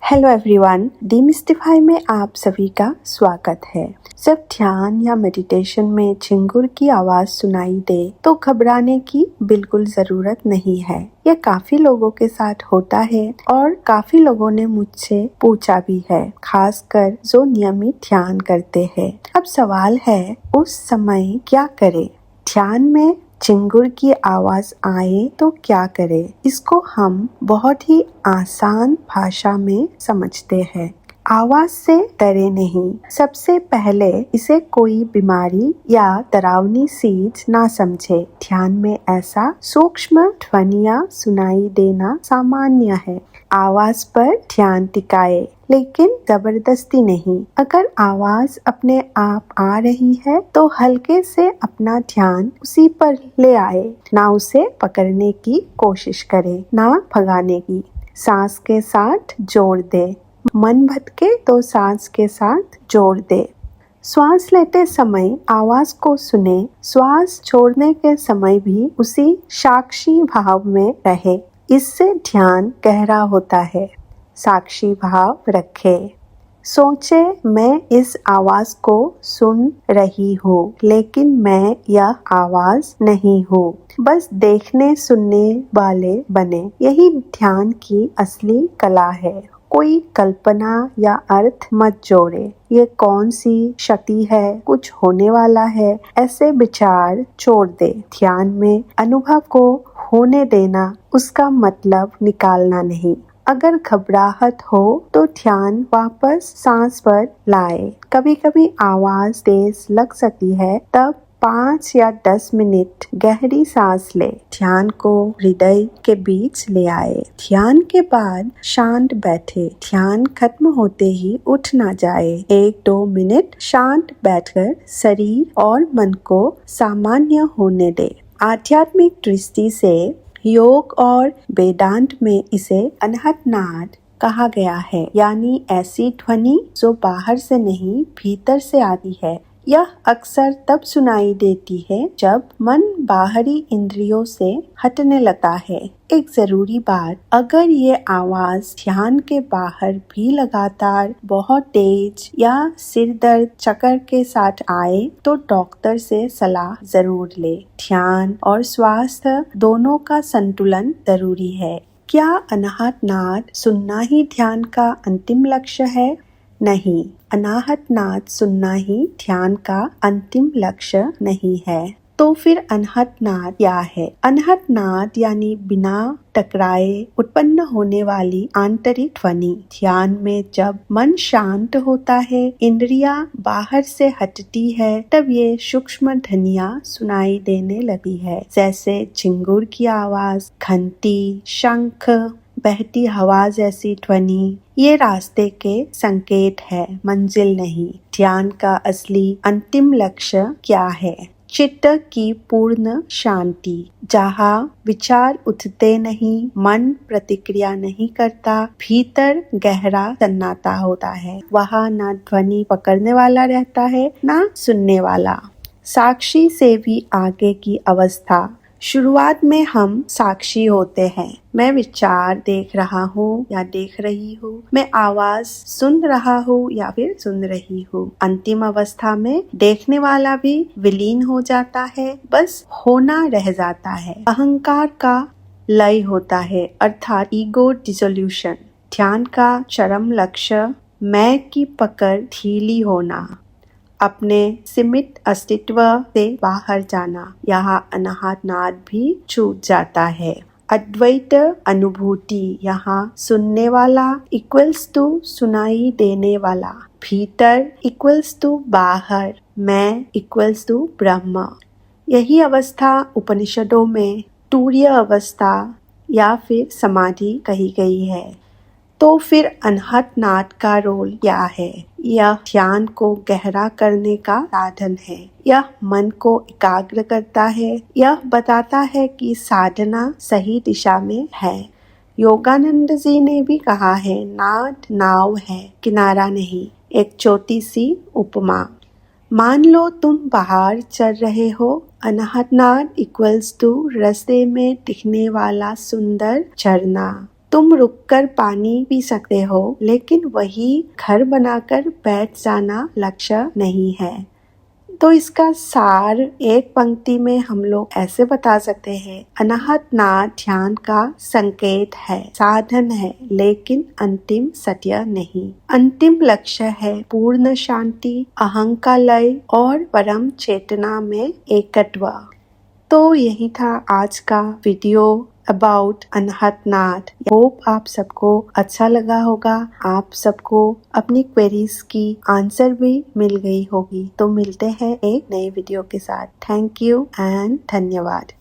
Hello everyone, demystify में आप सभी का स्वागत है। जब ध्यान या मेडिटेशन में झिंगुर की आवाज सुनाई दे तो घबराने की बिल्कुल जरूरत नहीं है। यह काफी लोगों के साथ होता है और काफी लोगों ने मुझसे पूछा भी है, खासकर जो नियमित ध्यान करते हैं। अब सवाल है, उस समय क्या करें? ध्यान में झिंगुर की आवाज आए तो क्या करें? इसको हम बहुत ही आसान भाषा में समझते हैं। आवाज से डरे नहीं। सबसे पहले इसे कोई बीमारी या डरावनी चीज ना समझे। ध्यान में ऐसा सूक्ष्म ध्वनियां सुनाई देना सामान्य है। आवाज पर ध्यान टिकाए, लेकिन जबरदस्ती नहीं। अगर आवाज अपने आप आ रही है तो हल्के से अपना ध्यान उसी पर ले आए, ना उसे पकड़ने की कोशिश करे, ना भगाने की। सांस के साथ जोड़ दे। मन भटके तो सांस के साथ जोड़ दे। श्वास लेते समय आवाज को सुने, श्वास छोड़ने के समय भी उसी साक्षी भाव में रहे। इससे ध्यान गहरा होता है। साक्षी भाव रखे। सोचे, मैं इस आवाज को सुन रही हूँ, लेकिन मैं यह आवाज नहीं हूँ। बस देखने सुनने वाले बने। यही ध्यान की असली कला है। कोई कल्पना या अर्थ मत जोड़े। ये कौन सी शक्ति है, कुछ होने वाला है, ऐसे विचार छोड़ दे। ध्यान में अनुभव को होने देना, उसका मतलब निकालना नहीं। अगर घबराहट हो तो ध्यान वापस सांस पर लाए। कभी कभी आवाज तेज लग सकती है, तब 5 या 10 मिनट गहरी सांस ले। ध्यान को हृदय के बीच ले आए। ध्यान के बाद शांत बैठे। ध्यान खत्म होते ही उठ ना जाए। 1-2 मिनट शांत बैठकर शरीर और मन को सामान्य होने दे। आध्यात्मिक दृष्टि से योग और वेदांत में इसे अनहत नाद कहा गया है, यानी ऐसी ध्वनि जो बाहर से नहीं भीतर से आती है। यह अक्सर तब सुनाई देती है जब मन बाहरी इंद्रियों से हटने लगता है। एक जरूरी बात, अगर ये आवाज ध्यान के बाहर भी लगातार बहुत तेज या सिर दर्द चक्कर के साथ आए तो डॉक्टर से सलाह जरूर ले। ध्यान और स्वास्थ्य दोनों का संतुलन जरूरी है। क्या अनाहत नाद सुनना ही ध्यान का अंतिम लक्ष्य है? नहीं, अनाहत नाद सुनना ही ध्यान का अंतिम लक्ष्य नहीं है। तो फिर अनहत नाद क्या है? अनहत नाद यानी बिना टकराए उत्पन्न होने वाली आंतरिक ध्वनि। ध्यान में जब मन शांत होता है, इंद्रियां बाहर से हटती है, तब ये सूक्ष्म ध्वनियां सुनाई देने लगी है, जैसे झिंगुर की आवाज, घंटी, शंख, बहती हवा जैसी ध्वनि। ये रास्ते के संकेत है, मंजिल नहीं। ध्यान का असली अंतिम लक्ष्य क्या है? चित्त की पूर्ण शांति, जहाँ विचार उठते नहीं, मन प्रतिक्रिया नहीं करता, भीतर गहरा सन्नाटा होता है। वहाँ ना ध्वनि पकड़ने वाला रहता है, ना सुनने वाला। साक्षी से भी आगे की अवस्था। शुरुआत में हम साक्षी होते हैं। मैं विचार देख रहा हूँ या देख रही हूँ। मैं आवाज सुन रहा हूँ या फिर सुन रही हूँ। अंतिम अवस्था में देखने वाला भी विलीन हो जाता है, बस होना रह जाता है। अहंकार का लय होता है, अर्थात ईगो डिसोल्यूशन। ध्यान का चरम लक्ष्य मैं की पकड़ ढीली होना, अपने सीमित अस्तित्व से बाहर जाना। यहाँ अनाहत नाद भी छूट जाता है। अद्वैत अनुभूति, यहाँ सुनने वाला इक्वल्स टू सुनाई देने वाला, भीतर इक्वल्स टू बाहर, मैं इक्वल्स टू ब्रह्म। यही अवस्था उपनिषदों में तुर्य अवस्था या फिर समाधि कही गई है। तो फिर अनहत नाद का रोल क्या है? यह ध्यान को गहरा करने का साधन है। यह मन को एकाग्र करता है। यह बताता है कि साधना सही दिशा में है। योगानंद जी ने भी कहा है, नाद नाव है, किनारा नहीं। एक छोटी सी उपमा, मान लो तुम बाहर चल रहे हो। अनहत नाद इक्वल्स टू रास्ते में दिखने वाला सुंदर झरना। तुम रुककर पानी पी सकते हो, लेकिन वही घर बनाकर बैठ जाना लक्ष्य नहीं है। तो इसका सार एक पंक्ति में हम लोग ऐसे बता सकते हैं, अनाहत नाद ध्यान का संकेत है, साधन है, लेकिन अंतिम सत्य नहीं। अंतिम लक्ष्य है पूर्ण शांति, अहं का लय और परम चेतना में एकत्व। तो यही था आज का वीडियो अबाउट अनाहत नाद। होप आप सबको अच्छा लगा होगा, आप सबको अपनी क्वेरीज की आंसर भी मिल गई होगी। तो मिलते हैं एक नए वीडियो के साथ। थैंक यू एंड धन्यवाद।